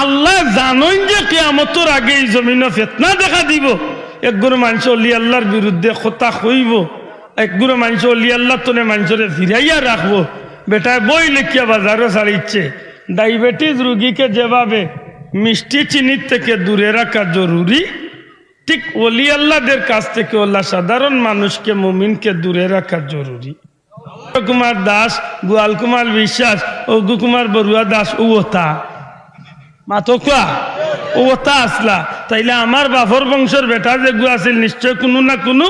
আল্লাহ জানেন যে কিয়ামতের আগে এই জমিনে ফিতনা দেখা দিব। একগুলো মানুষ অলি আল্লাহর বিরুদ্ধে কথা কইব, একগুলো মানুষ অলি আল্লাহ তোনে মানুষরে ফিরাইয়া রাখবো। বেটায় বই লিখিয়া বাজারও ছাড়িচ্ছে। ডায়াবেটিস রুগীকে যেভাবে মিষ্টি চিনির থেকে দূরে রাখা জরুরি, ঠিক অলি আল্লাহদের কাছ থেকে আল্লাহ সাধারণ মানুষকে মুমিনকে দূরে রাখা জরুরি। কুমার দাস, গোয়াল কুমার বিশ্বাস, অগ্গু কুমার বড়ুয়া দাস ওতা মাতকা ওতা আসলা। তাইলে আমার বাপর বংশের বেটা যেগু আছিল নিশ্চয় কোনো না কোনো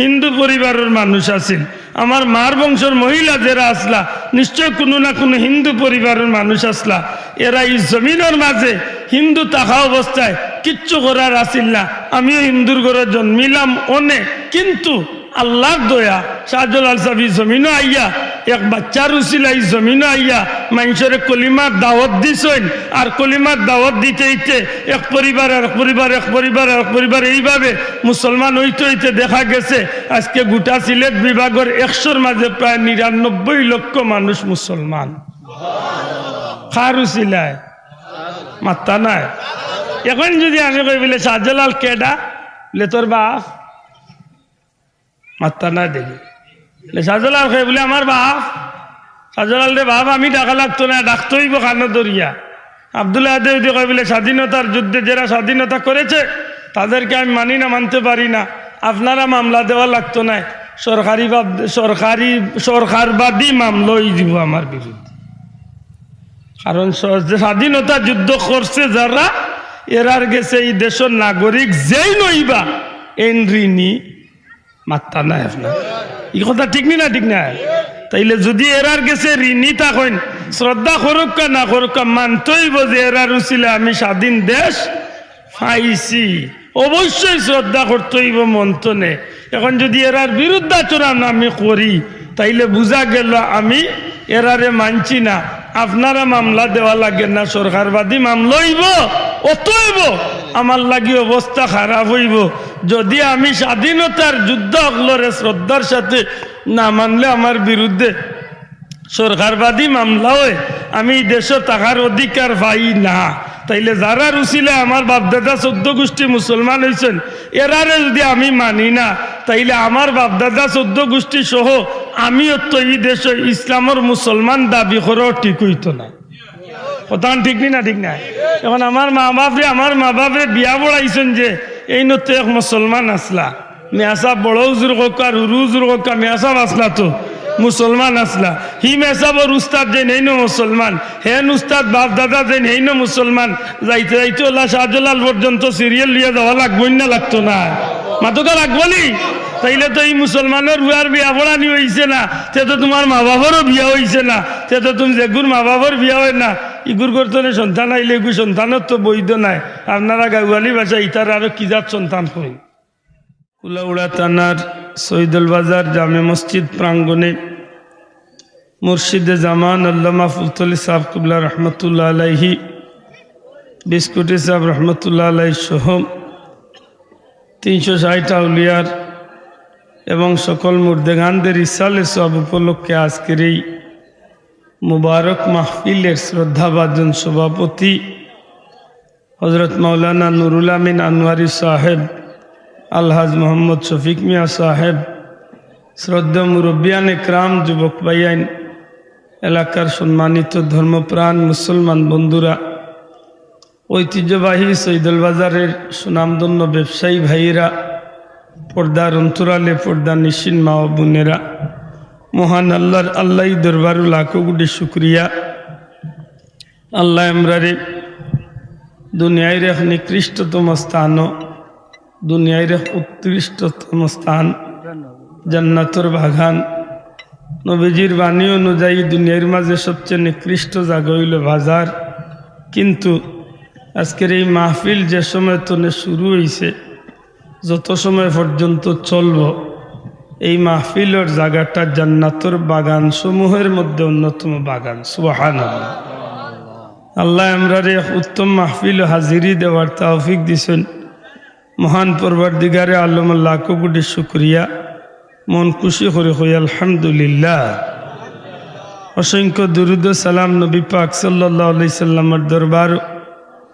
হিন্দু পরিবারের মানুষ আছিল। আমার মার বংশের মহিলা যারা আসলা নিশ্চয় কোনো না কোনো হিন্দু পরিবারের মানুষ আসলা। এরা এই জমিনের মাঝে হিন্দু থাকা অবস্থায় কিচ্ছু করার আসিল না। আমিও হিন্দুর ঘরে জন্মিলাম অনেক, কিন্তু আল্লাহর দয়া শাহজালাল সাহেব জমিনও আইয়া এক বাচ্চার উসিলাই জমিনও আইয়া মানুষের কলিমার দাওয়াত দিছেন। আর কলিমার দাওয়াত দিতে দিতে এক পরিবার এক পরিবার এক পরিবার এক পরিবার এইভাবে মুসলমান হইতে হইতে দেখা গেছে আজকে গোটা সিলেট বিভাগের 100-র মাঝে প্রায় 99 লক্ষ মানুষ মুসলমান। খার উসিলায় মাত্তা নাই। এখন যদি আমি কই বলে শাহজালাল কেডা বলে তোর বাপ, মাত্তা না দেখি শাহজালাল খাই বলে আমার বাপ। শাহজালাল রে বাপ আমি ডাকা লাগতো না, ডাকতে হইব কানো দরিয়া। আব্দুল্লাহ দেবদি কই বলে স্বাধীনতার যুদ্ধে যারা স্বাধীনতা করেছে তাদেরকে আমি মানি না, মানতে পারি না। আপনারা মামলা দেওয়া লাগতো না, সরকারবাদী মামলাই দিব আমার বিরুদ্ধে। কারণ স্বাধীনতা যুদ্ধ করছে যারা, এরার গেছে এই দেশের নাগরিক যেই নইবা এন ঋণী মাত্তা নাই। আপনার এই কথা ঠিক নি না? ঠিক না? তাইলে যদি এরার গেছে ঋণী থাকেন, শ্রদ্ধা করুক না করুক, মানতেইব যে এরার উচিলে আমি স্বাধীন দেশ পাইছি, অবশ্যই শ্রদ্ধা করতেইব মন্তনে। এখন যদি এরার বিরুদ্ধাচরণ আমি করি তাইলে বুঝা গেল আমি এরারে মানছি না। আপনারা মামলা দেওয়া লাগে না, সরকারবাদী মামলা হইব, অতএব আমার লাগি অবস্থা খারাপ হইব। যদি আমি স্বাধীনতার যুদ্ধ অগলরে শ্রদ্ধার সাথে না মানলে আমার বিরুদ্ধে সরকারবাদী মামলা হয়, আমি দেশে থাকার অধিকার পাই না। তাইলে যারা রুচিলে আমার বাপদাদা 14 গোষ্ঠী মুসলমান হয়েছেন, এরারে যদি আমি মানি না, তাইলে আমার বাপদাদা 14 গোষ্ঠী সহ আমিও তো এই দেশে ইসলামের মুসলমান দাবি করাও ঠিক হইতো না। কথা ঠিক না? ঠিক না? এখন আমার মা বাপরে বিয়া বড়াইছেন যে এই নতো এক মুসলমান আসলা, মেয়াসা বড় হুজুর হোক আর হুরু হুজুর হোক, মেয়াসাব আসলা তো মুসলমান আসলা। হি মেসাবর উস্তাদ যে নেই ন মুসলমান, হেন উস্তাদ বাপ দাদা যে নেই ন মুসলমান। যাইতে যাইতে ওলা শাহজালাল পর্যন্ত সিরিয়াল লিয়ে যাওয়া লাগবই না? লাগতো না? মাতোকা লাগবলি? তাইলে তো এই মুসলমানের বুয়ার বিয়া পড়ানি হয়েছে না, তে তো তোমার মা বাবারও বিয়া হয়েছে না, তে তো তুমি যেগুর মা বাবার বিয়া হয় না, ইগুর করতে সন্তান আইলে এগুর সন্তানের তো বৈধ নাই। আপনারা গাওয়ালি ভাষা ইতার আরো কি জাত সন্তান হই। কুলাউড়া থানার সৈদুল বাজার জামে মসজিদ প্রাঙ্গণে মুর্শিদে জামান আল্লামা ফুলতলি সাহেব কুবলা রহমতুল্লাহ আলাইহি, বিস্কুটি সাহেব রহমতুল্লাহ আলাইহি সহ 360 আউলিয়ার এবং সকল মুর্দেগানদের ইসালে সব উপলক্ষে আজকের এই মুবারক মাহফিলের শ্রদ্ধাভাজন সভাপতি হজরত মাওলানা নুরুল আমিন আনোয়ারি সাহেব, আলহাজ মোহাম্মদ শফিক মিয়া সাহেব, শ্রদ্ধা মুরব্বিয়ান একরাম, যুবক ভাইয়ান, এলাকার সম্মানিত ধর্মপ্রাণ মুসলমান বন্ধুরা, ঐতিহ্যবাহী সৈদুল বাজারের সুনামধন্য ব্যবসায়ী ভাইয়েরা, পর্দার অন্তরালে পর্দা নিশিন মা ও বোনেরা, মহান আল্লাহ দরবারু লাখো কোটি শুক্রিয়া। আল্লাহ আমরারে দুনিয়ার এক নিকৃষ্টতম স্থান, দুনিয়ার এক উৎকৃষ্টতম স্থান জান্নাতের বাগান, নবীজির বাণী অনুযায়ী দুনিয়ার মাঝে সবচেয়ে নিকৃষ্ট জায়গা হইল বাজার। কিন্তু আজকের এই মাহফিল যে সময় তনে শুরু হয়েছে, যত সময় পর্যন্ত চলব, এই মাহফিলের জায়গাটা জান্নাতের বাগান সমূহের মধ্যে অন্যতম বাগান। সুবহানাল্লাহ। আল্লাহ আমরারে উত্তম মাহফিল হাজিরি দেওয়ার তৌফিক দিছেন। মহান পরবর্তীগারে আলম লাখো কোটি শুকরিয়া। মন খুশি করে হই আলহামদুলিল্লাহ। অসংখ্য দুরুদ সালাম নবী পাক সাল্লাল্লাহু আলাইহি সাল্লামের দরবার,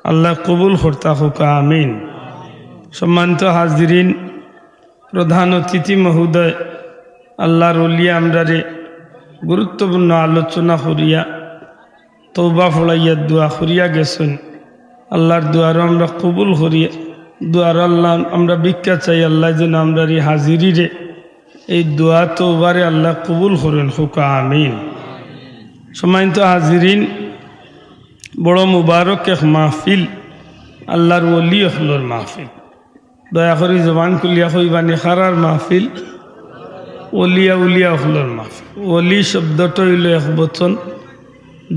আল্লাহ কবুল করতা হোক আমিন। সম্মানিত হাজিরিন, প্রধান অতিথি মহোদয়, আল্লাহর ওলি আমরারে গুরুত্বপূর্ণ আলোচনা করিয়া তওবা ফলাইয়া দোয়া করিয়া গেছেন। আল্লাহর দোয়ারও আমরা কবুল করিয়া দোয়ার আল্লাহ আমরা ভিক্ষা চাই আল্লাহ যেন আমরার এই হাজিরিরে এই দোয়া তওবারে আল্লাহ কবুল করেন হোক আমিন। সম্মানিত হাজিরিন, বড় মুবারক এক মাহফিল, আল্লাহর ওলি হলোর মাহফিল। দয়া করি জবান খুলিয়া কইবানি খারার মাহফিল, ওলিয়া উলিয়া হলোর মাহফিল। ওলি শব্দটা হইল এক বচন,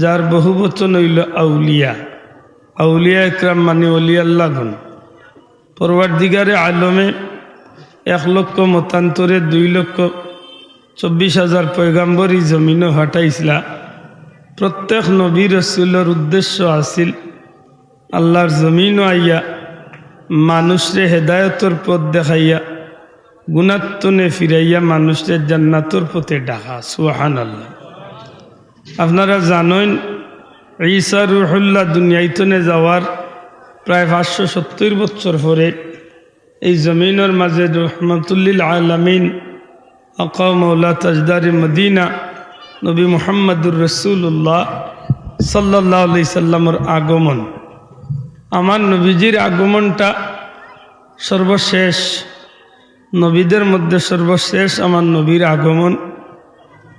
যার বহু বচন হইল আউলিয়া। আউলিয়া একরাম মানে ওলি আল্লাহ গুণ। পরওয়ারদিগারে আলমে 1,00,000 মতান্তরে 2,24,000 পয়গাম্বরী জমিনও হাঁটাইছিলা। প্রত্যেক নবী রসুলের উদ্দেশ্য আছিল আল্লাহর জমিনও আইয়া মানুষরে হেদায়তর পথ দেখাইয়া গুণাত্তনে ফিরাইয়া মানুষরে জান্নাতর পথে ডাকা। সুবহানাল্লাহ। আপনারা জানেন ঈসা রুহুল্লাহ দুনিয়াইতনে যাওয়ার প্রায় 570 বছর পরে এই জমিনের মাঝে রহমাতুল্লিল আলামিন আকা মৌলা তাজদারে মদিনা নবী মুহাম্মদুর রাসূলুল্লাহ সাল্লাল্লাহু আলাইহি সাল্লামের আগমন। আমার নবীজির আগমনটা সর্বশেষ, নবীদের মধ্যে সর্বশেষ আমার নবীর আগমন।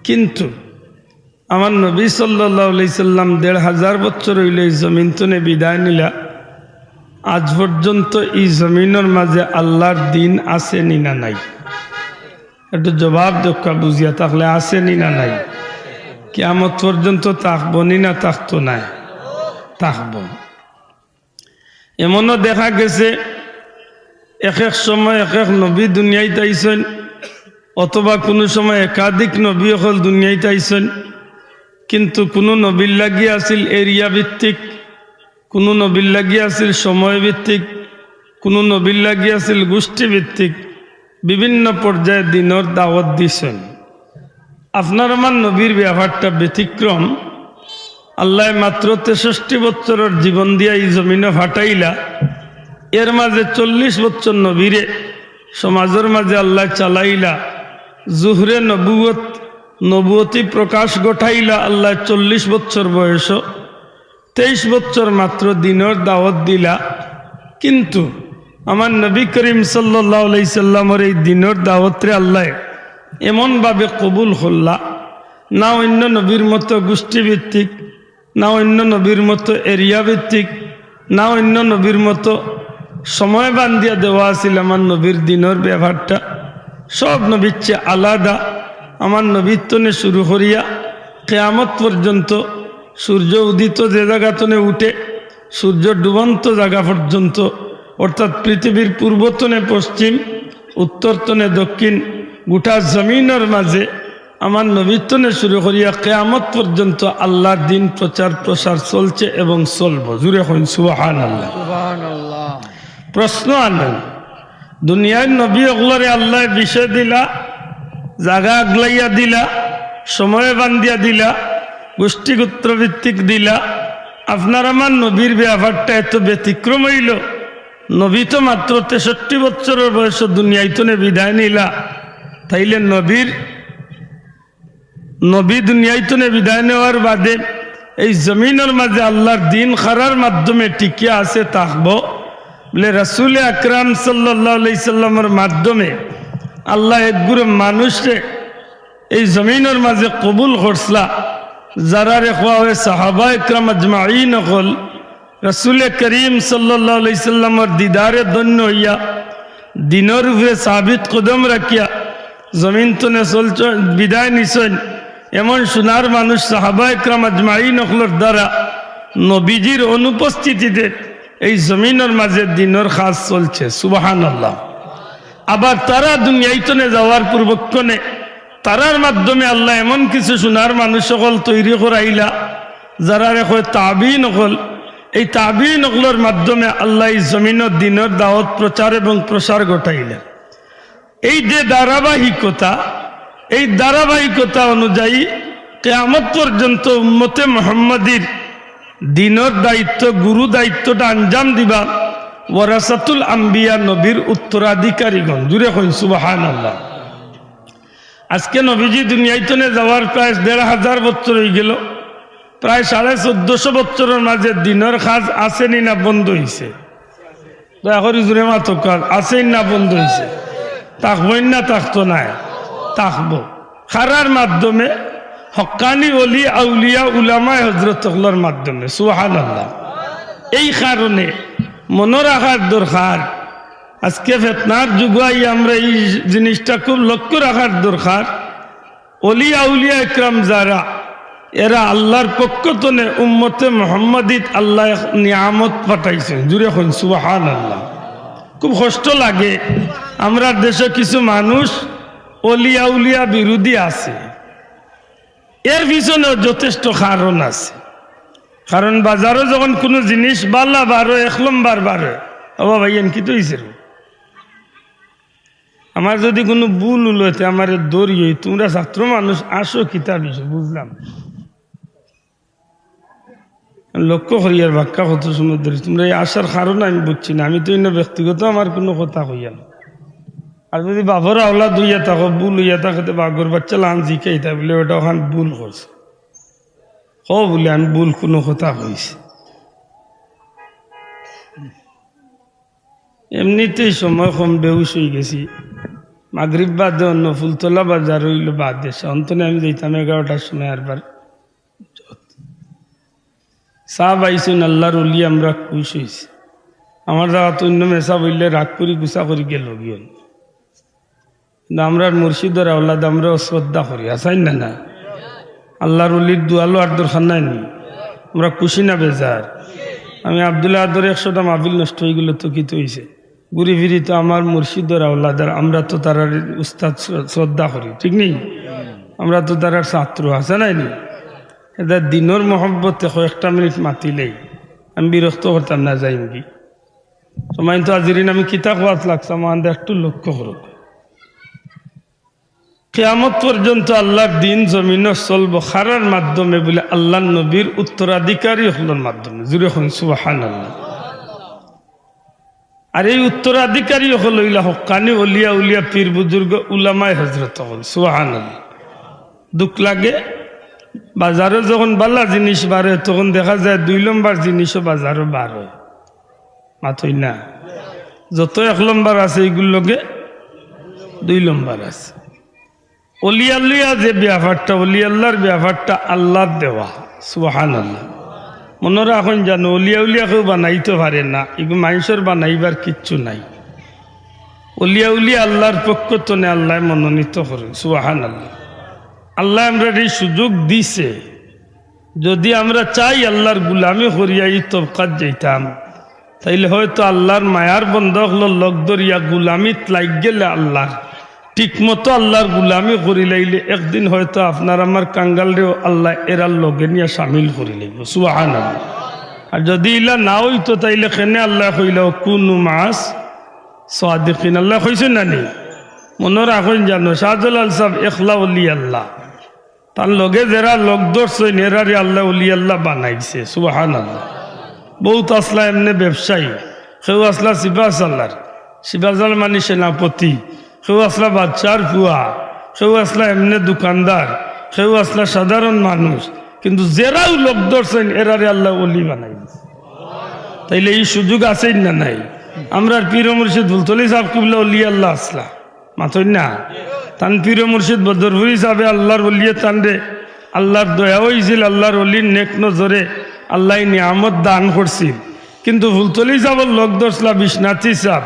কিন্তু আমার নবী সাল্লাল্লাহু আলাইহি সাল্লাম 1,500 বছর হইল এই জমিন তনে বিদায় নিলা। আজ পর্যন্ত এই জমিনের মাঝে আল্লাহর দিন আছে নি না নাই? একটু জবাব দক্ষা বুঝিয়া থাকলে আছে নি না নাই? কিয়ামত পর্যন্ত থাকবো নি না থাকতো না? থাকব। এমনও দেখা গেছে এক এক সময় এক এক নবী দুনিয়ায় আইছেন, অথবা কোনো সময় একাধিক নবী হল দুনিয়ায় আইছেন। কিন্তু কোনো নবীর লাগিয়ে আছিল এরিয়া ভিত্তিক, কোনো নবীর লাগিয়ে আছিল সময় ভিত্তিক, কোনো নবীর লাগিয়ে আছিল গোষ্ঠী ভিত্তিক। বিভিন্ন পর্যায়ে দিনের দাওয়াত দিছেন। আপনার আমার নবীর ব্যাপারটা ব্যতিক্রম। আল্লাহ মাত্র 63 বছরের জীবন দিয়া এই জমিনে ফাটাইলা। এর মাঝে 40 বছর নবীরে সমাজের মাঝে আল্লাহ চালাইলা। জুহরে নবুয়তি প্রকাশ ঘটাইলা আল্লাহ 40 বছর বয়স। 23 বছর মাত্র দিনের দাওয়াত দিলা। কিন্তু আমার নবী করিম সাল্লাল্লাহু আলাইহি সাল্লামের এই দিনের দাওয়াতরে আল্লাহ এমনভাবে কবুল করলা, না অন্য নবীর মতো গোষ্ঠীভিত্তিক, না অন্য নবীর মতো এরিয়া ভিত্তিক, না অন্য নবীর মতো সময় বান্ধিয়া দেওয়া আছিল। আমার নবীর দিনের ব্যাপারটা সব নবীর চেয়ে আলাদা। আমার নবীর তনে শুরু করিয়া কিয়ামত পর্যন্ত সূর্য উদিত যে জায়গাতনে উঠে সূর্য ডুবন্ত জায়গা পর্যন্ত, অর্থাৎ পৃথিবীর পূর্বতনে পশ্চিম, উত্তরতনে দক্ষিণ, গোটা জমিনের মাঝে আমার নবীতনে শুরু করিয়া কিয়ামত পর্যন্ত আল্লাহর দিন প্রচার প্রসার চলছে এবং চলবো। জুড়ে হইন সুবহানাল্লাহ। প্রশ্ন আনেন, দুনিয়ার নবী ওগুলোরে আল্লাহ বিষয় দিলা, জাগা আগলাইয়া দিলা, সময় বান্ধিয়া দিলা, গোষ্ঠীগোত্র ভিত্তিক দিলা। আপনার আমার নবীর ব্যাপারটা এত ব্যতিক্রম হইল। নবী তো মাত্র 63 বছরের বয়স দুনিয়াইতনে বিদায় নিলা। তাইলে নবী দুনিয়াইতনে বিদায় নেওয়ার বাদে এই জমিনের মাঝে আল্লাহর দিন খারার মাধ্যমে টিকিয়া আছে থাকবো বলে রাসূল আকরাম সাল্লাল্লাহু আলাইহি সাল্লামের মাধ্যমে আল্লাহ একগুলো মানুষে এই জমিনের মাঝে কবুল করছলা। যারা রেখা হয় সাহাবা একরাম আজমাইন হল রাসূল করিম সাল্লাল্লাহু আলাইহি সাল্লামের দিদারে ধন্য হইয়া দিনের উপরে সাবিত কদম রাখিয়া জমিন তনে চলছ বিদায় নিছেন। এমন সোনার মানুষ সাহাবা একরাম আজমাইন হলের দ্বারা নবীজির অনুপস্থিতিতে এই জমিনের মাঝে দিনের কাজ চলছে। সুবহানাল্লাহ। আবার তারা দুনিয়াইতনে যাওয়ার পূর্বক্ষণে তারার মাধ্যমে আল্লাহ এমন কিছু সোনার মানুষ সকল তৈরি করাইলা যারা রেখে তাবিন হল। এই তাবিন হলের মাধ্যমে আল্লাহ এই জমিনের দিনের দাওয়াত প্রচার এবং প্রসার ঘটাইলেন। এই যে ধারাবাহিকতা, এই ধারাবাহিকতা অনুযায়ী কিয়ামত পর্যন্ত উম্মতে মুহাম্মাদীর দিনের দায়িত্ব গুরু দায়িত্বটা আঞ্জাম দিবা ওয়ারাসাতুল আম্বিয়া নবীর উত্তরাধিকারীগণ জুড়ে কইন সুবহানাল্লাহ। আজকে নবীজি দুনিয়াইতনে যাওয়ার প্রায় ১৫০০ বছর হয়ে গেল। প্রায় ১৪৫০ বছরের মাঝে দিনের কাজ আসেনি না বন্ধ হয়েছে? দয়া করি জুড়ে মাতো কাজ আসেন না বন্ধ হয়েছে? থাকবই না থাকতো না থাকবো খারার মাধ্যমে হক্কানি ওলি আউলিয়া উলামায়ে হযরতগুলোর মাধ্যমে সুবহানাল্লাহ। এই কারণে মনে রাখার দরকার আজকে ফিতনার যুগাই আমরা এই জিনিসটা খুব লক্ষ্য রাখার দরকার। ওলি আউলিয়া ইকরাম যারা এরা আল্লাহর পক্ষ থেকে উম্মতে মুহাম্মাদিত আল্লাহ নিয়ামত পাঠাইছেন জুড়ে হন সুবহানাল্লাহ। খুব কষ্ট লাগে আমরা দেশে কিছু মানুষ ওলি আউলিয়া বিরোধী আছে, এর পিছনেও যথেষ্ট কারণ আছে। কারণ বাজারও যখন কোনো জিনিস বালা বারো ১ নম্বর বারো বাবা ভাইয়েন কি তো হয়েছে আমার যদি কোনো ভুল উলোতে আমার দৌড়িয়ে তোমরা ছাত্র মানুষ আসো কিতাব এসো বুঝলাম লক্ষ্য করি আর বাক্যা কত সময় ধরে তোমরা এই আসার কারণ আমি বুঝছি না। আমি তো এনে ব্যক্তিগত আমার কোনো কথা হইয়া না। আর যদি বাবর আওলা দুইয়া থাকো ভুল হইয়া থাকতে বাগর বাচ্চা লান জিখাই তা বলে ওটা ওখান ভুল করছে বলে আমি ভুল কোনো কথা হয়েছে। এমনিতেই সময় কম বেউস হয়ে গেছি। মাগরিব বাদে অন্য ফুলতলা বাজার হইল বাদ দেশে অন্তনে আমি যাইতাম 11টার সময় আরবার চা পাইছেন আল্লাহর ওলি আমরা খুশ হয়েছি। আমার জায়গা তো অন্য মেসা বললে রাগ করি গুছা করি গেল গিয়ে কিন্তু আমরা মুর্শিদর আওলাদ আমরাও শ্রদ্ধা করি আসাই না না আল্লাহর ওলির দুয়ালো আর দরকার নাই নি আমরা খুশি না বেজার। আমি আব্দুল্লাহ আদর 100টা মাহফিল নষ্ট হয়ে গেল তো কি তো হয়েছে ঘুরি ফিরি তো আমার মুর্শিদর আওলাদার আমরা তো তার উস্তাদ শ্রদ্ধা করি ঠিক নেই? আমরা তো তার ছাত্র আছে নাই নি এদের দিনের মহব্বতে কয়েকটা মিনিট মাতিলেই আমি বিরক্ত করতাম না যাই কি সময় তো আজিরিন আমি কিতাব ওয়াজ লাগতাম আমাদের একটু লক্ষ্য করুক কিয়ামত পর্যন্ত আল্লাহর দিন জমিনে চলবো খারার মাধ্যমে বলে আল্লাহ নবীর উত্তরাধিকারী হলোর মাধ্যমে জুড়ে হন সুবহানাল্লাহ। আর এই উত্তরাধিকারী হলো ইলা হক্কানি ওলিয়া উলিয়া পীর বুজুর্গ উলামায়ে হযরত হল সুবহানাল্লাহ। দুঃখ লাগে বাজারে যখন বালা জিনিস বাড়ে তখন দেখা যায় 2 নম্বর জিনিসও বাজারও বার হয় মাথই না যত 1 নম্বর আছে এইগুলোর লগে 2 নম্বর আছে। অলিয়াল্লিয়া যে ব্যাপারটা অলিয়াল্লাহর ব্যাপারটা আল্লাহর দেওয়া সুবহানাল্লাহ। মনে রাখুন জানো অলিয়া উলিয়া কেউ বানাইতে পারে না এগুলো মানুষের বানাইবার কিচ্ছু নাই। অলিয়া উলিয়া আল্লাহর পক্ষ তনে আল্লাহ মনোনীত করেন সুবহানাল্লাহ। আল্লাহ আমরা এই সুযোগ দিছে যদি আমরা চাই আল্লাহর গুলামি করিয়া এই তবকাত যাইতাম তাইলে হয়তো আল্লাহর মায়ার বন্ধক লগ দরিয়া গুলামিত লাগ গেলে আল্লাহর ঠিক মতো আল্লাহর গুলামি করি লাইলে একদিন হয়তো আপনার আমার কাঙ্গালরেও আল্লাহ এরার লগে নিয়ে সামিল করি লাগবে সুবহানাল্লাহ। আর যদি ইলা না হইতো তাইলে কেনে আল্লাহ কইল কুনু মাস সাদিকিন আল্লাহ কইছেন না নি? মনে রাখুন জানো শাহজালাল সাহেব একলা ওলি আল্লাহ তার লগে যারা লোক ধরছেন এরারে আল্লাহ ওলি আল্লাহ বানাইছে সুবহানাল্লাহ। বহুত আসলা এমনি ব্যবসায়ী কেউ আসলা শিবাজাল মানে সেনাপতি কেউ আসলা বাচ্চার ফুয়া কেউ আসলা এমনি দোকানদার কেউ আসলা সাধারণ মানুষ কিন্তু যারাও লোক ধরছেন এরারে আল্লাহ ওলি বানাইছে। তাইলে এই সুযোগ আছেই না নাই? আমরা পীর মুর্শিদ ফুলতলি সাহেব কিবলা ওলি আল্লাহ আসলা মাথই না তান পীর মুর্শিদ বদরপুরি সাহেব আল্লাহর ওলিয়ে তানরে আল্লাহর দয়া হয়েছিল আল্লাহর ওলির নেক নজরে আল্লাহ নিয়ামত দান করছিল। কিন্তু ফুলতলি সাহেবের লোক দর্শলা বিশ্বনাথী সাহেব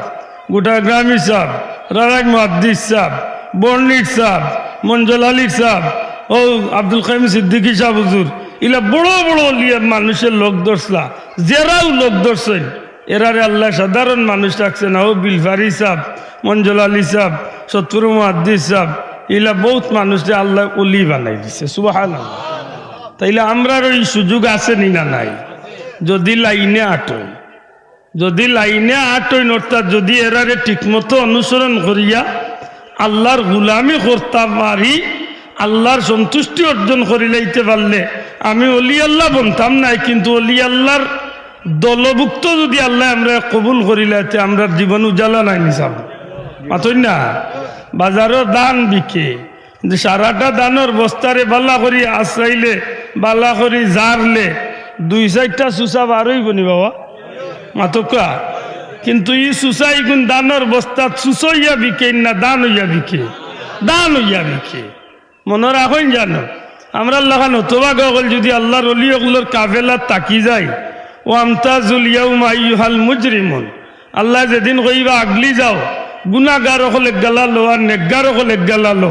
গোটা গ্রামী সাহেব রারাক মুহাদ্দিস সাহেব বর্ণিক সাহেব মঞ্জল আলী সাহেব ও আব্দুল কাইম সিদ্দিকী সাহেব হুজুর ইলা বড় বড় ওলিয়া মানুষের লোক দর্শলা যারাও লোক দর্শন এরারে আল্লাহ সাধারণ মানুষ রাখছে না। ও বিলফারি সাহেব মঞ্জল আলী সাহেব সত্তর মুহাদ্দিস সাহেব ইলা বহুত মানুষকে আল্লাহ ওলি বানাই দিছে সুবহানাল্লাহ। তাইলে আমরার ওই সুযোগ আছে নি না নাই? যদি লাইনে আটই অর্থাৎ যদি এরারে ঠিকমতো অনুসরণ করিয়া আল্লাহর গুলামি করতে পারি আল্লাহর সন্তুষ্টি অর্জন করি লাইতে পারলে আমি অলি আল্লাহ বনতাম নাই, কিন্তু অলি আল্লাহর দলভুক্ত যদি আল্লাহ আমরা কবুল করিলাইতে আমরা জীবন উজালা নাই নিসাব মাতই না। বাজারও দান বিকে, যে সারাটা দানের বস্তারে বালা করি আশ্রাইলে বালা করি জারলে 2-4টা সুসা বারোই বনি বাবা মাতকা, কিন্তু ই সুসাই গুণ দানের বস্তা সুসইয়া বিকে না দান হইয়া বিকে, দান হইয়া বিকে। মনে রাখেন জানো আমরা লাগানো তোবা গল যদি আল্লাহর অলি ওগুলোর কাফেলা তাকি যায় ও আমতাজুল ইয়াউমা আইয়ুহাল মুজরিমুন, আল্লাহ যেদিন কইবা আগলি যাও গুনাহগার হলে গালালো আর নেকগার হলে গালালো,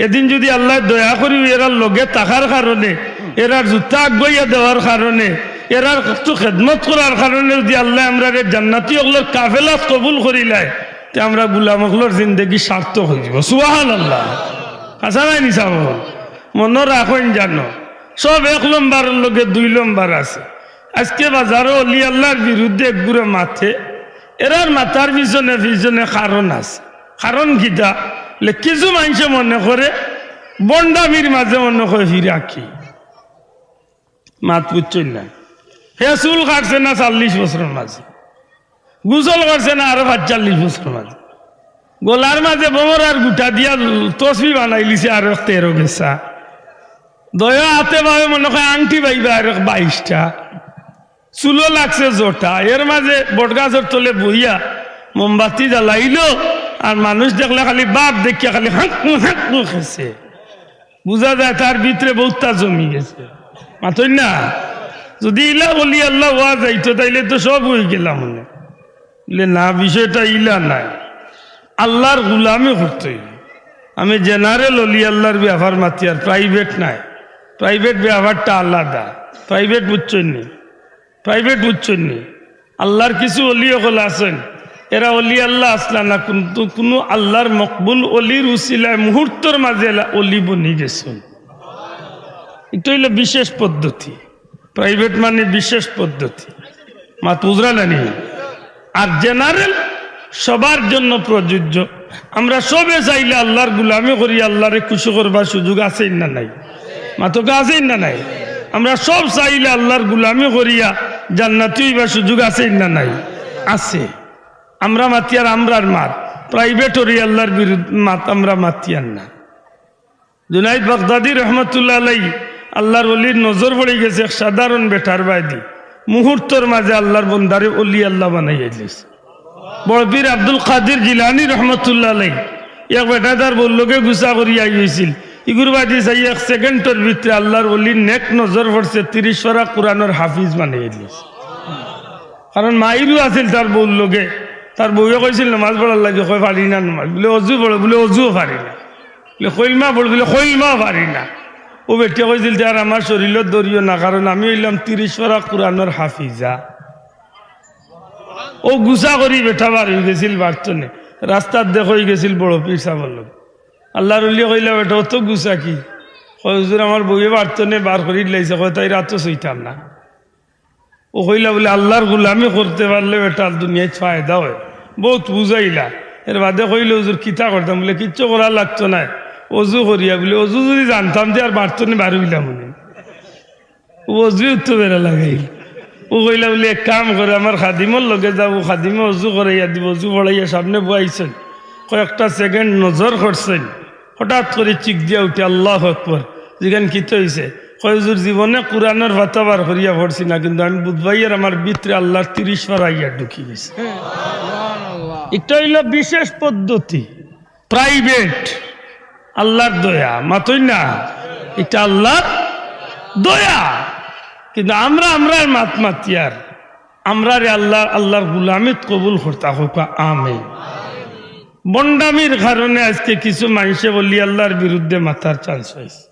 এদিন যদি আল্লাহ দয়া করি এরার লগে থাকার কারণে এরার জুতা আগইয়া দেওয়ার কারণে এরার কত খেদমত করার কারণে যদি আল্লাহ আমরা জান্নাতি ওগুলোর কাফেলা কবুল করিলাই তে আমরা গুলাম ওগুলোর জিন্দগি সার্থক হয়ে যাব। সুবহানাল্লাহ আসা নাই নিসাব মনে রাখেন জানো সব 1 নম্বরের লগে 2 নম্বর আছে। আজকে বাজারও অলি আল্লাহর বিরুদ্ধে একগুলো মাথে, এরার মাথার পিছনে পিছনে কারণ আছে। কারণ কিটা কিছু মানুষে মনে করে বন্ডামির মাঝে মনে করে ফিরা কি মাত বুঝছেন না, হে চুল কাটছে না 40 বছরের মাঝে, গুজল করছে না আরো 45 বছরের মাঝে, গোলার মাঝে বোমরার গুটা দিয়া তসবি বানাই লিছে আর 13 গেছা, দয়া হাতে ভাবে মনে হয় আংটি বাইবা আর 22টা, চুলো লাগছে জোটা, এর মাঝে বটগাছের তলে বইয়া মোমবাতি জ্বালাইলো আর মানুষ দেখলে খালি বাপ দেখিয়া খালি হাঁকু হাঁকু খেছে, বুঝা যায় তার ভিতরে বহুতটা জমি গেছে মাতই না। যদি ইলা বলি আল্লাহ ওয়া যাইতো তাইলে তো সব হয়ে গেলাম মনে বলে না, বিষয়টা ইলা নাই, আল্লাহর গুলামি করতে। আমি জেনারেল অলি আল্লাহর ব্যবহার মাতি আর প্রাইভেট নাই, প্রাইভেট ব্যবহারটা আলাদা, প্রাইভেট বুঝছেন নি, প্রাইভেট বুঝছেন নি। আল্লাহর কিছু অলি হল আছেন এরা অলি আল্লাহ আসলা না, কিন্তু কোনো আল্লাহর মকবুল অলির উসিলায় মুহূর্তের মাঝে অলি বনি গেছেন। এটা হইল বিশেষ পদ্ধতি, প্রাইভেট মানে বিশেষ পদ্ধতি মা তুজরা নানি। আর জেনারেল সবার জন্য প্রযোজ্য। আমরা সবে চাইলে আল্লাহর গুলামি করি আল্লাহরে খুশি করবার সুযোগ আছে না নাই মাতকা আছে না নাই? আমরা সব চাইলে আল্লাহর গুলামি করিয়া জান্নাতি হইবার সুযোগ আছে না নাই? আছে। আমরা মাতিয়ার আমরার মাত প্রাইভেট হরি আল্লাহর বিরুদ্ধে মাত আমরা মাতিয়ার না। জুনাইদ বাগদাদি রহমতুল্লাহ আলাইহি আল্লাহর অলির নজর পড়ে গেছে এক সাধারণ বেটার বাইদি, মুহূর্তের মাঝে আল্লাহর বন্দারে অলি আল্লাহ বানাইয়া দিয়েছে। বড় পীর আব্দুল কাদের জিলানী রহমতুল্লাহ আলাইহি এক বেটা তার বললোকে গুছা করিয়া গেছিল, ইগুর বাদি চাই 1 সেকেন্ডের ভিতরে আল্লাহর অলির নেক নজর পড়ছে 30 পারা কোরআনের হাফিজ বানাইয়া দিয়েছে। কারণ মাইরও আছিল তার বললোকে, তার বউয়ে কইছিল নামাজ পড়ার লাগে, কই পারি না নামাজ, বলে অজু পড়ে, বলে অজুও পারি না, বলে খৈলমা পড়ে, বলে খৈলমা পারি না। ও বেটিয়া কইছিল আর আমার শরীরের দরিও না, কারণ আমি হইলাম 30 পারা কোরআনের হাফিজা। ও গুছা করি বেটা বার হয়ে গেছিল বার্তনে, রাস্তার দেখ হয়ে গেছিল বড় পীর সাহেবের লোক। আল্লাহর অলি কইলা বেটা অত গুছা কি? কই হুজুর আমার বউয়ে বার্তনে বার করি লাইছে, কয় তাই রাতও সইতাম না। ও কইলা বলে আল্লাহর গুলামি করতে পারলে বেটা দুনিয়ায় ফায়দা হয়, বহুত বুঝাইলা। এর বাদে কইলে হুজুর কিতা করতাম, বলে কিচ্ছু করা লাগতো না, অজু করিয়া, বলে অজু যদি জানতাম যে আর বার্তনে বার হইলাম মনে, অজু তো বেড়া লাগাইল। ও কইলা বলে এক কাম করে আমার খাদিমর লগে যাবো, খাদিমে অজু করাইয়া দিব, অজু করাইয়া সামনে বয়াইছেন, কয়েকটা সেকেন্ড নজর করছেন, হঠাৎ করে চিক দিয়া উঠে আল্লাহু আকবার, যেখানে কিতে হয়েছে, কয় হুজুর জীবনে কোরআনের ভাতা বার করিয়া পড়ছি না, কিন্তু আমি বুধবাইয়ের আমার ভিতরে আল্লাহর 30 পারা ইয়া ঢুকি গেছে। এটা হইল বিশেষ পদ্ধতি, প্রাইভেট, আল্লাহর দয়া মাতই না, এটা আল্লাহর দয়া। কিন্তু আমরা মাত মাতিয়ার আমরা রে আল্লাহর গুলামিত কবুল করতা হোক আমিন। বন্ডামির কারণে আজকে কিছু মানুষে বলি আল্লাহর বিরুদ্ধে মাথার চান্স হয়েছে,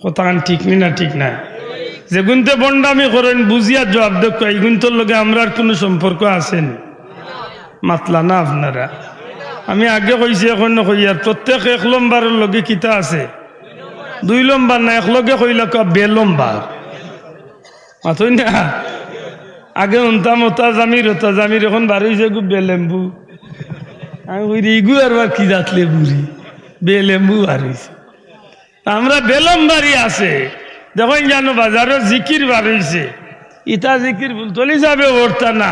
কথা ঠিক না? ঠিক না? যেগুনতে বন্ডামি করেন বুঝিয়া জবাব দেখো, এইগুনতর লগে আমরা কোনো সম্পর্ক আছেন মাতলা না আপনারা? আমি আগে কইছি এখন কইয়ার প্রত্যেক 1 নম্বরের লগে কিতা আছে, 2 নম্বর না, এক লগে কইলা বেলম্বার মাতই না। আগে উনতাম ওতা জামির এখন বার হয়েছে গু বেলেম্বু, আমি কই ইগু আর কি জাতলে বুড়ি বেলেম্বু বার হয়েছে। আমরা বেলমবাড়ি আছে দেখেন জানো বাজারও জিকির বার হইছে ইটা জিকির ফুলতলি যাবে ওরতা না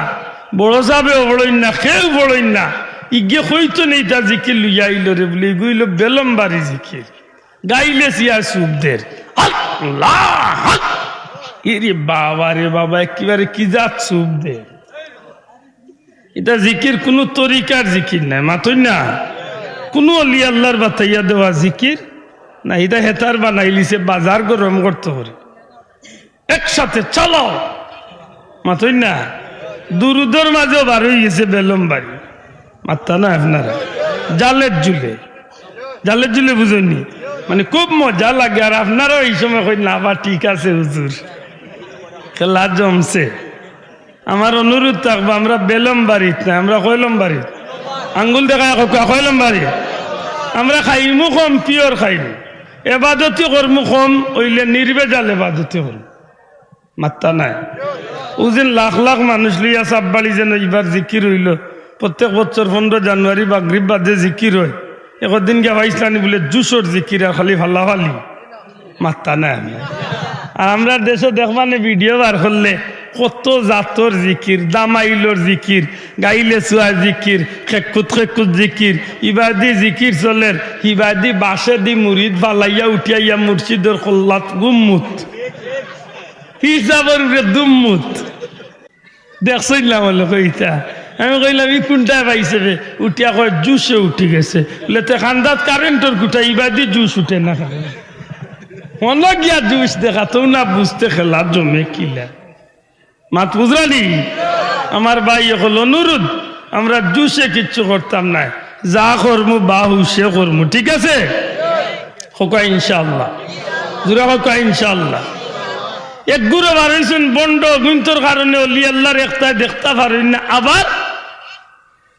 বড় যাবে বড়ই না কেউ বড়ই না ইগে হইতো নেই তা জিকির লইয়া আইল রে বলে এগুলো বেলমবাড়ি জিকির গাইলে সিয়া সুবদের আল্লাহ ইরে বাবা রে বাবা একেবারে কি যাত সুবদের এটা জিকির কোনো তরিকার জিকির নাই মাতই না কোনো অলি আল্লাহর বাতাইয়া দেওয়া জিকির না এটা হেতার বানাইলিছে বাজার গরম করতে পারে একসাথে চলো মাতই না দুরুদর মাঝেও বার হয়ে গেছে বেলমবাড়ি মাত্তা না আপনারা জালের জুলে বুঝেননি মানে খুব মজা লাগে আর আপনারাও এই সময় কই না বা ঠিক আছে হুজুর খেলা জমছে আমার অনুরোধ থাকবো আমরা বেলমবাড়িত না আমরা কইলমবাড়ি আঙ্গুল দেখা কইলমবাড়ি আমরা খাইমু কম পিওর খাইমু এবাদতি করমু কম ওইলে নির্বেজাল এবাদতি করমু মাত্তা নাই ওদিন লাখ লাখ মানুষ লইয়া সাববাড়ি যেন এইবার জিকির হইল প্রত্যেক বছর 15 জানুয়ারি বা গ্রীব বাদে জিকির হয় একদিন গিয়ে ভাইসলানি বলে জুসর জিকির আর খালি ফাল্লা ফালি মাত্তা নাই আর আমরা দেশে দেখবানে ভিডিও বার করলে কত জাতর জিকির দামাইলোর জিকির গাইলে চুয়া জিকির খেকুত জিকির ইবাদি জিকির চলের ইবাদি বাসে দি মুরিদ বালাইয়া উঠিয়াইয়া মুর্শিদর কল্লাত গুম্মুত হিসাবর দুম্মুত দেখছিলাম হলো কইতা আমি কইলাম ই কোনটা পাইছে উঠিয়া কয় জুসে উঠি গেছে বলে তে খান্দাত কারেন্টর কুটা ইবাদি জুস উঠে না মনে গিয়া জুস দেখা তো না বুঝতে খেলা জমে কিলা মাত বুঝলানি আমার ভাই হল অনুরোধ আমরা জুসে কিচ্ছু করতাম না যা করমু বাহু সে করমু ঠিক আছে হোকা ইনশাআল্লাহ জুরা হোকা ইনশাআল্লাহ এক গুরু বাড়াইছেন বন্ড গুন্তর কারণে অলি আল্লাহর একটা দেখতে পারেন না আবার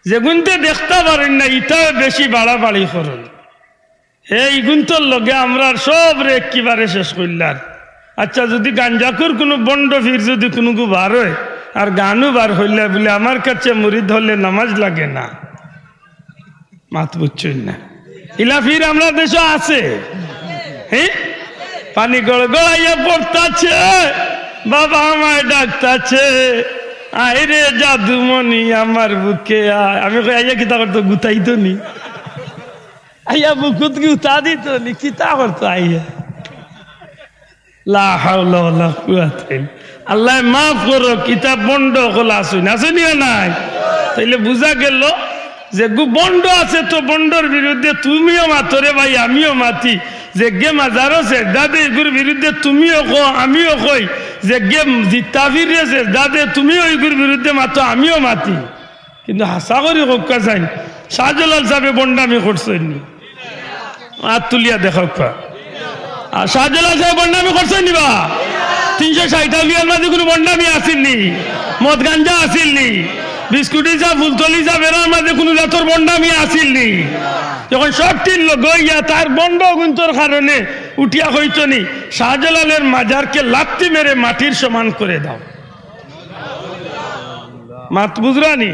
যে গুনতে দেখতে পারেন না ইটাও বেশি বাড়াবাড়ি করেন এই গুন্তর লগে আমরা সব রে একেবারে শেষ করলাম আচ্ছা যদি গাঞ্জাকুর কোনো বন্ড ফির যদি কোনো বার হয় আর গানও বার হইলে বলে আমার কাছে মুরিদ হলে নামাজ লাগে না মাত বুঝছেন না ইলা ফির আমরা দেশে আছে হ্যাঁ পানি গড়গড়াইয়া পড়তাছে বাবা আমায় ডাকতাছে আয় রে জাদুমণি আমার বুকে আয় আমি আইয়া কিতা করতো গুতাই তো নি আইয়া বুকুত গুতা দিত নি কিতা করতো আইয়া লা হাওলা ওয়ালা কুওয়াতা ইল্লা আল্লাহ মাফ করো কিতাব বন্ড হল আসুন আসেনি নাই তাইলে বুঝা গেল যে বন্ড আছে তো বন্ডর বিরুদ্ধে তুমিও মাতরে ভাই আমিও মাতি যে গে মাজারও সে দাদে এগুর বিরুদ্ধে তুমিও কো আমিও কই যে গে জিতাফির সে দাদে তুমিও এগুর বিরুদ্ধে মাতো আমিও মাতি কিন্তু হাসা করি কোকা যাই শাহজালাল সাহেব বন্ডামি করছেন আর তুলিয়া দেখা আর শাহজালাল সাহেব বন্ডামি করছেন নিবা 360 উলিয়ার মাঝে কোনো বন্ডামি আসেননি মদ গাঞ্জা আসেননি বিস্কুটি যা ফুলতলি যা বেড়ার মাঝে কোনো জাতর বন্ডামি আসেননি যখন সবটির লোক গইয়া তার বন্ড গুন্তর কারণে উঠিয়া হইত নি শাহজালালের মাজারকে লাত্তি মেরে মাটির সমান করে দাও মাত বুঝরানি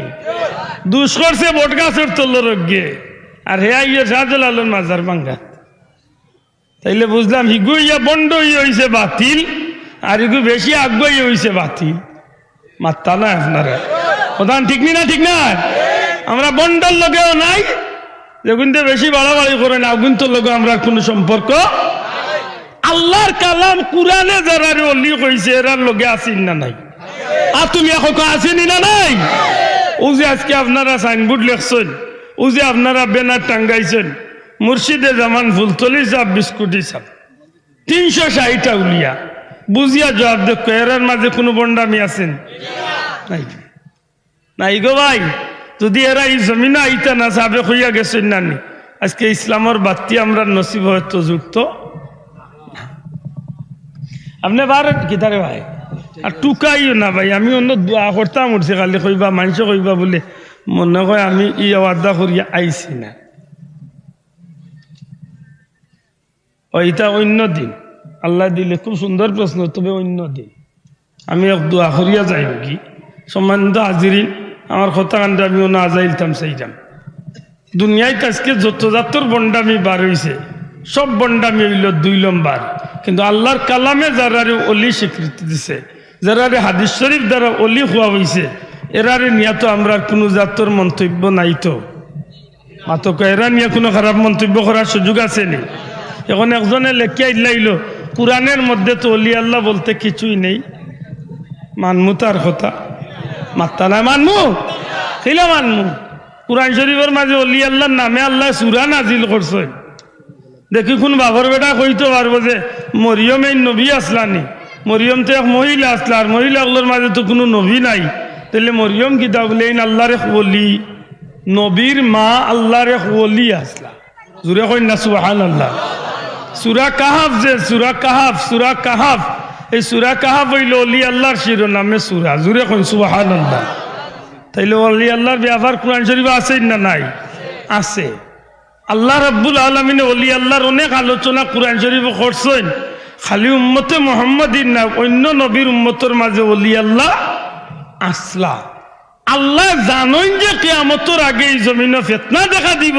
দুষ্কর্ষে বট গাছের তল্লর গিয়ে আর হে আইয়ে শাহজালালের মাজার ভাঙ্গা তাইলে বুঝলাম হিগু ইয়া বন্ড হইছে বাতিল আর এগুলো বেশি আগ্রহী হয়েছে বাতিল মাত্তা না আপনারা প্রধান ঠিক না ঠিক না আমরা বন্ডর লগেও নাই যেগুনতে বেশি বাড়াবাড়ি করে না ওগুনতর লগে আমরা কোনো সম্পর্ক আল্লাহর কালাম কুরআনে যারা অলি কইছে এরার লগে আসেন না নাই আর তুমি এখন আসেনি না নাই ও যে আজকে আপনারা সাইনবোর্ড লেখছেন ও যে আপনারা ব্যানার টাঙ্গাইছেন মুর্শিদে জামান ফুলতলি সাহ বিস্কুটি সাহ 360 উলিয়া বুঝিয়া জবাব দেখো এরার মাঝে কোনো বন্ডামি আছেন নাই নাই গো ভাই যদি এরা এই জমিনে আইতা না সাবে হইয়া গেছেন না আজকে ইসলামের বাতি আমরা নসিব হয়তো যুক্ত আপনি বার কিতারে ভাই আর টুকাইও না ভাই আমি অন্য দোয়া করতাম উঠছে খালি কইবা মানুষ কইবা বলে মনে হয় আমি ই ওয়াদা করিয়া আইছি না ওইটা অন্য দিন আল্লাহ দিলে খুব সুন্দর প্রশ্ন তবে অন্য দিন আমি এক দোয়া করিয়া যাইব কি সম্মানিত হাজিরিন আমার কথা কান্দে আমি অন্য আজাইলতাম সেইটাম দুনিয়ায় আজকে যত জাতর বন্ডামি বার হয়েছে সব বন্ডামি হইল 2 নম্বর। কিন্তু আল্লাহর কালামে যারারে অলি স্বীকৃতি দিছে, যারারে হাদিস শরীফ দ্বারা অলি হওয়া হয়েছে, এরারে নিয়ে তো আমরা কোনো জাতর মন্তব্য নাই। তো মাত্র এরা নিয়ে কোনো খারাপ মন্তব্য করার সুযোগ আছে নি? এখন একজনে লেখিয়া ইল্লাইল কোরআনের মধ্যে তো অলি আল্লাহ বলতে কিছুই নেই। মানমু তার কথা? মাত্তা নাই মানমু, কিলা মানমু? কোরআন শরীফের মাঝে অলি আল্লাহর নামে আল্লাহ সূরা নাজিল করছে। দেখি কোন বাবার বেটা কইতে পারবো যে মরিয়ম এই নবী আসলানি? মরিয়ম তো এক মহিলা আসলা, আর মহিলাগুলোর মাঝে তো কোনো নবী নাই। তাহলে মরিয়ম কিতা বলে এই আল্লাহর এক ওলি, নবীর মা আল্লাহর এক ওলি আসলা। জুড়ে কই না সুবহানাল্লাহ। সূরা কাহাফ, যে সূরা কাহাফ, সূরা কাহাফ, এই সূরা কাহাফ হইল অলি আল্লাহর শিরোনামে সূরা। জুড়ে কই সুবহানাল্লাহ। তাইলে অলি আল্লাহর ব্যাপার কোরআন শরীফে আছে না নাই? আছে। আল্লাহ রাব্বুল আলামিন অলি আল্লাহর অনেক আলোচনা কোরআন শরীফে করছেন। খালি উম্মতে মুহাম্মাদিন না, অন্য নবীর উম্মতের মাঝে অলি আল্লাহ আসলা। আল্লাহ জানেন যে কিয়ামতের আগে এই জমিনে ফিতনা দেখা দিব।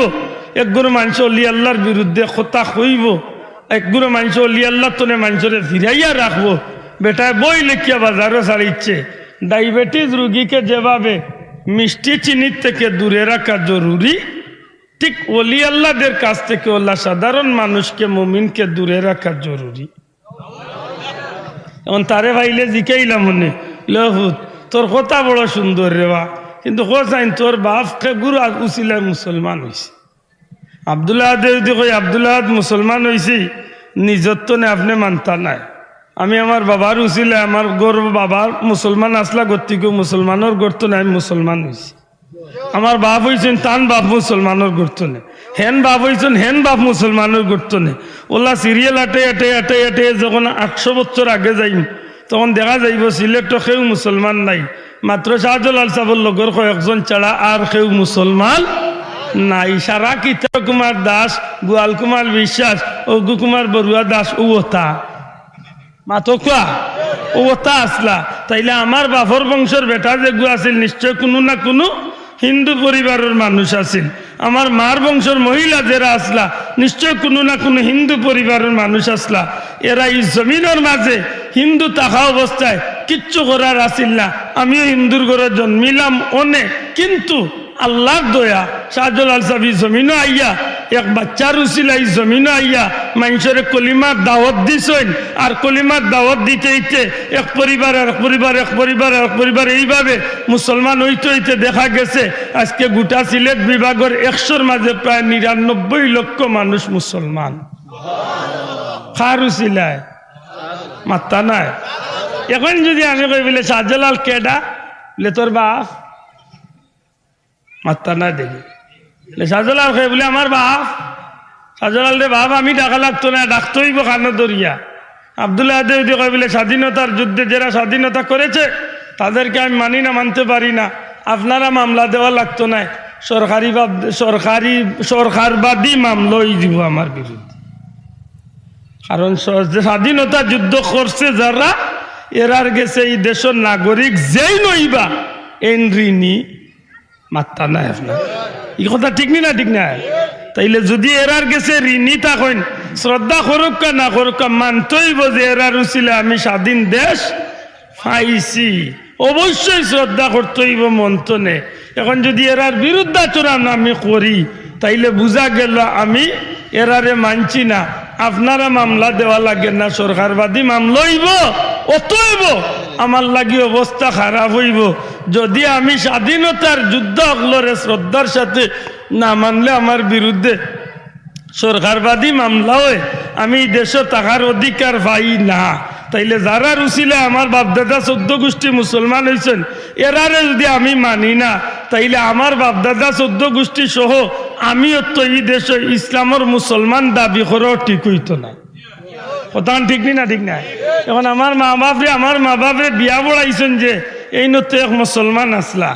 একগুলো মানুষ অলি আল্লাহর বিরুদ্ধে কথা কইব, একগুলো মানুষ অলি আল্লাহ তনে মানুষরে ফিরাইয়া রাখবো। বেটায় বই লেখিয়া বাজারে ছাড়িচ্ছে। ডায়াবেটিস রোগীকে যেভাবে মিষ্টি চিনির থেকে দূরে রাখা জরুরি, ঠিক ওলি আল্লাহদের কাছ থেকে আল্লাহ সাধারণ মানুষকে, মুমিনকে দূরে রাখা জরুরি। এখন তারে ভাইলে জিকাইলাম মনে, লহুত তোর কথা বড় সুন্দর রে বা, কিন্তু কোথায় তোর বাপকে গুরু উচিলায় মুসলমান হয়েছে। আব্দুল্লাহ যদি কই আব্দুল্লাহ মুসলমান হয়েছি, নিজের তো নে আপনি মানতা নাই। আমি আমার বাবার উচিলায়, আমার গর্ব বাবার মুসলমান আসলা, গতিকে মুসলমানের গর্ত নাই, আমি মুসলমান হয়েছি। আমার বাপ হয়েছেন তান বাপ মুসলমানের গুরুত্ব নেই, হেন বাপ হয়েছেন হেন বাপ মুসলমানের গুরুত্ব নেই। ওলা সিরিয়াল আটে আটে আটে আটে যখন 800 বছর আগে যাইম, তখন দেখা যাইব সিলেক্টর কেউ মুসলমান নাই, মাত্র শাহজালাল সাহেবের লগর কয়েকজন ছাড়া আর কেউ মুসলমান নাই। সারা কিতাব কুমার দাস, গোয়াল কুমার বিশ্বাস, অগু কুমার বড়ুয়া দাস, ওতা মাতকা ওতা আসলা। তাইলে আমার বাপর বংশের বেটা যেগু আছিল, নিশ্চয় কোনো না কোনো হিন্দু পরিবারের মানুষ আছিল। আমার মার বংশের মহিলা যারা আসলা, নিশ্চয় কোনো না কোনো হিন্দু পরিবারের মানুষ আসলা। এরা এই জমিনের মাঝে হিন্দু থাকা অবস্থায় কিচ্ছু করার আসিল না। আমিও হিন্দুর ঘরে জন্মিলাম অনেক, কিন্তু আল্লাহর দয়া শাহজালাল সাহেব জমিনও আইয়া এক বাচ্চার উসিলাই জমিনও আইয়া মানুষের কলিমার দাওয়াত দিছেন। আর কলিমার দাওয়াত দিতে হইতে এক পরিবার এক পরিবার এক পরিবার এক পরিবার এইভাবে মুসলমান হইতে হইতে দেখা গেছে আজকে গোটা সিলেট বিভাগের 100-র মাঝে প্রায় 99 লক্ষ মানুষ মুসলমান। খার উসিলায় মাত্তা নাই। এখন যদি আমি কই বলে শাহজালাল কেডা, বলে তোর বাপ, মাত্তা না দেখি। শাহজালাল খাই বলে আমার বাপ, শাহজালাল রে বাপ আমি ডাকা লাগতো না, ডাকতে হইব কানো দরিয়া। আব্দুল্লাহ দেবদি কই বলে স্বাধীনতার যুদ্ধে যারা স্বাধীনতা করেছে তাদেরকে আমি মানি না, মানতে পারি না, আপনারা মামলা দেওয়া লাগতো না, সরকারবাদী মামলাই দিব আমার বিরুদ্ধে। কারণ স্বাধীনতা যুদ্ধ করছে যারা, এরার গেছে এই দেশের নাগরিক যেই নইবা এন ঋণী। মাত্তা নাই আপনার এই কথা ঠিক নি না? ঠিক না? তাইলে যদি এরার গেছে ঋণী থাকেন, শ্রদ্ধা করুক না করুক, মানতেইব যে এরার উচিলে আমি স্বাধীন দেশ পাইছি, অবশ্যই শ্রদ্ধা করতেইব মন্তনে। এখন যদি এরার বিরুদ্ধাচরণ আমি করি, তাইলে বুঝা গেল আমি এরারে মানছি না। আপনারা মামলা দেওয়া লাগে না, সরকারবাদী মামলা হইব, অতএব আমার লাগি অবস্থা খারাপ হইব। যদি আমি স্বাধীনতার যুদ্ধ অগলরে শ্রদ্ধার সাথে না মানলে আমার বিরুদ্ধে সরকারবাদী মামলা হয়, আমি দেশে থাকার অধিকার পাই না। তাইলে যারা রুচিলে আমার বাপদাদা 14 গোষ্ঠী মুসলমান হয়েছেন, এরারে যদি আমি মানি না, তাইলে আমার বাপদাদা 14 গোষ্ঠী সহ আমিও তো এই দেশে ইসলামের মুসলমান দাবি করেও ঠিক হইতো না। কথা ঠিক নি না? ঠিক না? এখন আমার মা বাপরে বিয়া বড়াইছেন যে এই নত এক মুসলমান আসলা,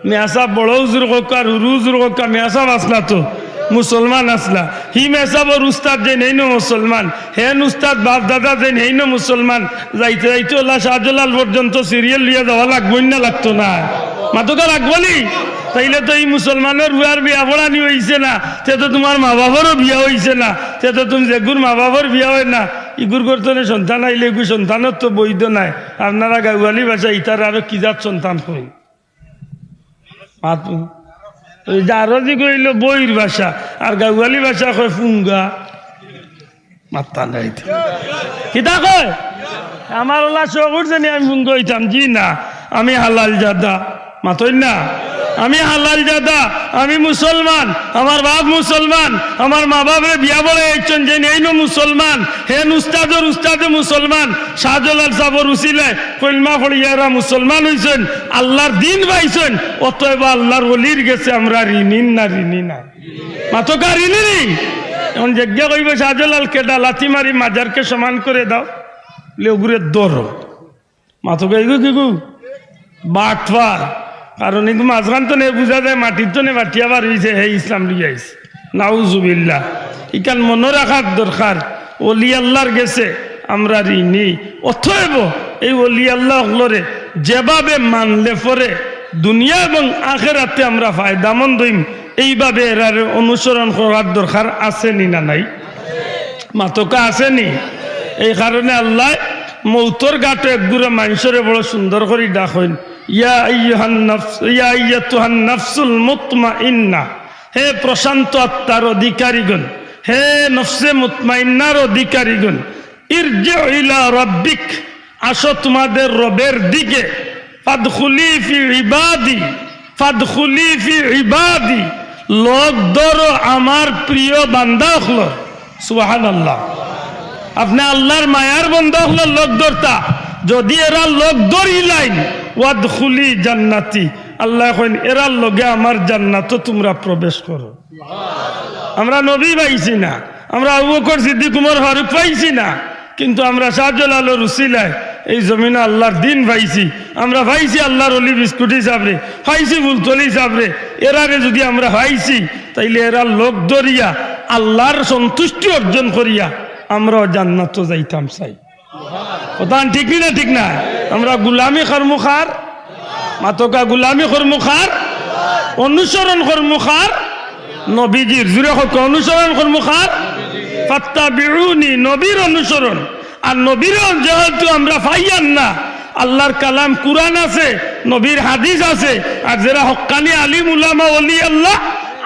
মেয়াসা বড় হুজুর কার হুরু হুজুর কা মেয়াসা আসলা তো মুসলমান আসলা, হি মেসাবর উস্তাদ যে নেই না মুসলমান, হেন উস্তাদ বাপ দাদা যে নেই না মুসলমান, যাইতে যাইতে ওলা শাহজালাল পর্যন্ত সিরিয়াল লিয়ে যাওয়া লাগবই না? লাগতো না? মাতোকা লাগবো নি? তাইলে তো এই মুসলমানের বুয়ার বিয়া পড়ানি হয়েছে না, তে তো তোমার মা বাবারও বিয়া হয়েছে না, তে তো তুমি যেগুর মা বাবার বিয়া হয় না ইগুর করতে সন্তান আইলে এগুর সন্তানের তো বৈধ নাই। আপনারা গাঁওয়ালি ভাষা ইতার আরো কি যাত সন্তান কই আরো যে কইল বইয়ের ভাষা, আর গাঁওয়ালি ভাষা কয় ফুঙ্গা মাত্তা নাই কিতা কয়। আমার ওলা শখ উঠছে নি আমি ফুঙ্গা হইতাম, জি না আমি হালাল জাদা মাতই না, আমি হালাল জাদা, আমি মুসলমান, আমার বাপ মুসলমান, আমার মা বাপরে বিয়া বলে একজন যে এই মুসলমান, হেন উস্তাদর উস্তাদে মুসলমান, শাহজালাল সাবর উসিলায় কলমা পড়িয়ারা মুসলমান হইছেন, আল্লাহর দিন পাইছেন, অতএব আল্লাহর ওলির গেছে আমরা ঋণী না ঋণী না মাতকা ঋণী নেই। এখন যজ্ঞ কইবে শাহজালাল কেডা লাথি মারি মাজারকে সমান করে দাও লেগুরে দর মাতকা এগু কিগু বাটফার, কারণ এগুলো মাঝখান তো নে বুঝা যায় মাটির তো নে মাটিয়াবার হয়েছে হে ইসলাম লিয়ে আইস নাউজুবিল্লাহ। ইকান মনে রাখার দরকার ওলি আল্লাহর গেছে আমরা ঋণী, অতএব এই ওলি আল্লাহ হলরে যেভাবে মানলে পরে দুনিয়া এবং আখেরাতে আমরা ফায়দামন্দ হইম, এইভাবে এরার অনুসরণ করার দরকার আছে নি না নাই মাতকা আসেনি। এই কারণে আল্লাহ মৌতর ঘাটে একগুড়ে মানুষরে বড় সুন্দর করে ডাক হইন, ইয়া আইয়ুহান নাফস ইয়া আইয়াতুহান নাফসুল মুতমাইন্না, হে প্রশান্ত আত্মার অধিকারীগণ, হে নফসে মুতমাইন্নার অধিকারীগণ, ইরজিউ ইলা রাব্বিক, আসো তোমাদের রবের দিকে, ফাদখুলি ফি ইবাদি, ফাদখুলি ফি ইবাদি, লোক ধরো আমার প্রিয় বান্দা হলো। সুবহানাল্লাহ। আপনি আল্লাহর মায়ার বান্দা হলো লোক ধরতা, যদি এরা লোক ধরিলাইন ওয়াদখুলি জান্নাতি, আল্লাহ কইন এরা লগে আমার জান্নাত তোমরা প্রবেশ করো। আমরা নবী পাইছি না, আমরা আবু বকর সিদ্দিক উমর ফারুক পাইছি না, কিন্তু আমরা শাহজালালের উসিলায় এই জমিনে আল্লাহর দিন পাইছি, আমরা পাইছি আল্লাহর অলি বিস্কুট হিসাবে, পাইছি বুলতলি হিসাবে। এরারে যদি আমরা পাইছি তাইলে এরা লোক ধরিয়া আল্লাহর সন্তুষ্টি অর্জন করিয়া আমরাও জান্নাত যাইতাম চাই। কথা ঠিক না ঠিক না? আমরা গুলামি কর্মখার মাতকা গুলামি কর্মখার অনুসরণ কর্মখার নবীজির জুড়ে হোক অনুসরণ কর্মখার ফাত্তাবিউনি, নবীর অনুসরণ। আর নবীর যেহেতু আমরা পাইয়ান না, আল্লাহর কালাম কুরআন আছে, নবীর হাদিস আছে, আর যারা হক্কানি আলিম উলামা ওলি আল্লাহ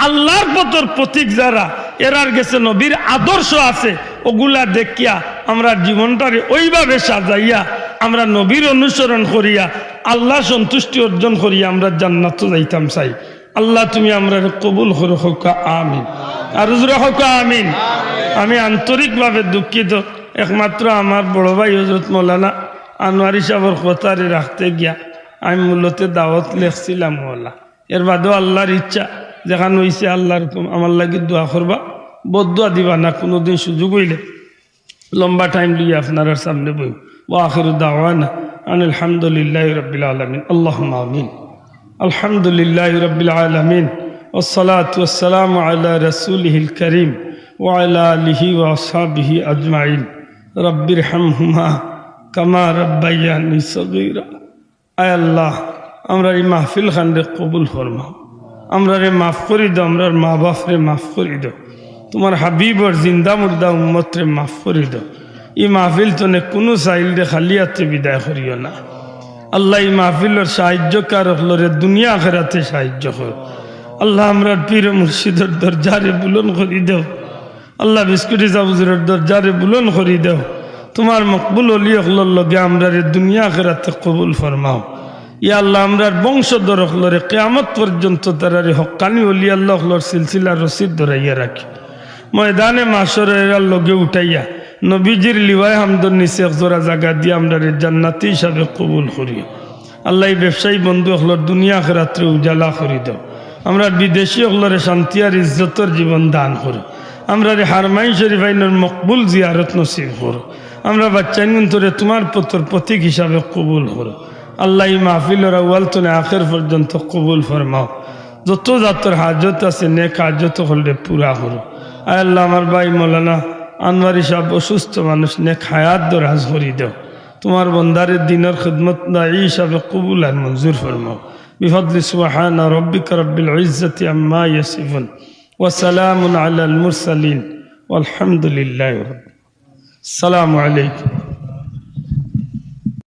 আল্লাহর পথর প্রতীক যারা এরার গেছে নবীর আদর্শ আছে, ওগুলা দেখিয়া আমরা জীবনটারে ওইভাবে সাজাইয়া আমরা নবীর অনুসরণ করিয়া আল্লাহ সন্তুষ্টি অর্জন করিয়া আমরা জান্নাত যাইতাম চাই। আল্লাহ তুমি আমরা কবুল করো হোকা আমিন, আর জোরে হোকা আমিন। আমি আন্তরিকভাবে দুঃখিত, একমাত্র আমার বড় ভাই হযরত মৌলানা আনোয়ারি সাহেবের কথারে রাখতে গিয়া আমি মূলত দাওয়াত লেখছিলাম ওলা। এর বাদেও আল্লাহর ইচ্ছা যেখানে হয়েছে আল্লাহর আমার লাগে দোয়া করবা, বদুয়া দিবা না, কোনোদিন সুযোগ হইলে লম্বা টাইম দিয়ে আপনার সামনে বই। ওয়া আখিরু দাওয়ানা আনিল হামদুলিল্লাহি রাব্বিল আলামিন। আল্লাহুম্মা আমিন। আলহামদুলিল্লাহি রাব্বিল আলামিন ওয়াসসালাতু ওয়াসসালামু আলা রাসূলিহিল কারীম ওয়া আলা আলিহি ওয়া আসহাবিহি আজমাইন। রব্বিরহামহুমা কামা রাব্বায়ানি সগীরা। আয় আল্লাহ, আমরা এই মাহফিল খান্ডে কবুল ফরমাও, আমরা রে মাফ করি দাও, আমরার মা বাপ রে মাফ করি দাও, তোমার হাবিবর জিন্দা মুর্দা উম্মত রে মাফ করি দাও। এই মাহফিল তনে কোনো চাইল রে খালি হাতে বিদায় করিও না। আল্লাহ এই মাহফিলের সাহায্যকার হলরে দুনিয়া আখিরাতে সাহায্য কর। আল্লাহ আমরা পীর মুর্শিদের দরজারে বুলন করি দাও। আল্লাহ বিস্কুটি সাবুজুরের দরজারে বুলন করি দাও। তোমার মকবুল অলি হলর লগে আমরা রে দুনিয়া আখিরাতে কবুল ফরমাও। ইয়া আল্লাহ আমরার বংশধর হলরে কিয়ামত পর্যন্ত তারারে হক্কানি অলি আল্লাহ হলর সিলসিলা রশিদ ধরাইয়া রাখি। ময়দানে মাশরের লগে উঠাইয়া নবীজির লিওয়ায় হামদর নিচে একজোড়া জায়গা দিয়ে আমরা জান্নাতি হিসাবে কবুল করি। আল্লাহ এই ব্যবসায়ী বন্ধু হলর দুনিয়া আখিরাতে উজালা করি দাও। আমরা বিদেশি হলরে শান্তি আর ইজ্জতর জীবন দান করো। আমরা রে হারমাইন শরীফ আইনের মকবুল জিয়ারত নসিব করো। আমরা বাচ্চাইন তোরে তোমার পত্র প্রতীক হিসাবে কবুল করো। আল্লাহ এই মাহফিলের আউয়াল তনে আখের পর্যন্ত কবুল ফরমাও। যত জাতর হাজত আছে নেক হাজত হলে পুরা করো। আয় আল্লাহ আমার ভাই মৌলানা আনোয়ারি সাহেব অসুস্থ মানুষ, নেক হায়াত দরাজ করি দাও। তোমার বন্দারের দিনের খিদমত দায়ী হিসাবে কবুল আর মঞ্জুর ফরমাও। বিফদলি সুবহানা রাব্বিকা রাব্বিল ইজ্জাতি আম্মা ইয়াসিফুন ওয়া সালামুন আলাল মুরসালিন ওয়ালহামদুলিল্লাহি রাব্বিল আলামিন। আসসালামু আলাইকুম।